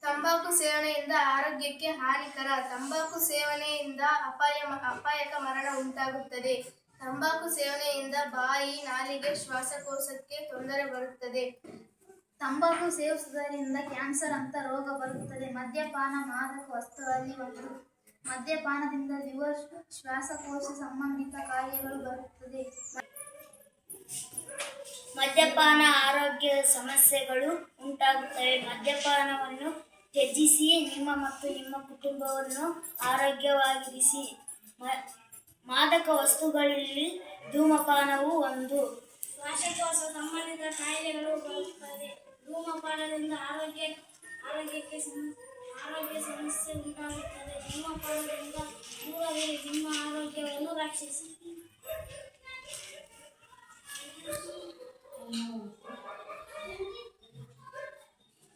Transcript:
ತಂಬಾಕು ಸೇವನೆಯಿಂದ ಆರೋಗ್ಯಕ್ಕೆ ಹಾನಿಕರ. ತಂಬಾಕು ಸೇವನೆಯಿಂದ ಅಪಾಯಕ ಮರಣ ಉಂಟಾಗುತ್ತದೆ. ತಂಬಾಕು ಸೇವನೆಯಿಂದ ಬಾಯಿ, ನಾಲಿಗೆ, ಶ್ವಾಸಕೋಶಕ್ಕೆ ತೊಂದರೆ ಬರುತ್ತದೆ. ತಂಬಾಕು ಸೇವಿಸುವುದರಿಂದ ಕ್ಯಾನ್ಸರ್ ಅಂತ ರೋಗ ಬರುತ್ತದೆ. ಮದ್ಯಪಾನ ಮಾದಕ ವಸ್ತುಗಳಲ್ಲಿ ಒಂದು. ಮದ್ಯಪಾನದಿಂದ ಲಿವರ್, ಶ್ವಾಸಕೋಶ ಸಂಬಂಧಿತ ಕಾಯಿಲೆಗಳು ಬರುತ್ತದೆ. ಮದ್ಯಪಾನ ಆರೋಗ್ಯದ ಸಮಸ್ಯೆಗಳು ಉಂಟಾಗುತ್ತವೆ. ಮದ್ಯಪಾನವನ್ನು ತ್ಯಜಿಸಿ ನಿಮ್ಮ ಮತ್ತು ನಿಮ್ಮ ಕುಟುಂಬವನ್ನು ಆರೋಗ್ಯವಾಗಿರಿಸಿ. ಮಾದಕ ವಸ್ತುಗಳಲ್ಲಿ ಧೂಮಪಾನವು ಒಂದು. ಶ್ವಾಸಕೋಶ ಸಂಬಂಧಿತ ಕಾಯಿಲೆಗಳು ಬರುತ್ತವೆ. ಧೂಮಪಾನದಿಂದ ಆರೋಗ್ಯ ಸಮಸ್ಯೆ ಉಂಟಾಗುತ್ತದೆ. ಧೂಮಪಾನದಿಂದ ದೂರವಿರಿ, ನಿಮ್ಮ ಆರೋಗ್ಯವನ್ನು ರಕ್ಷಿಸಿ.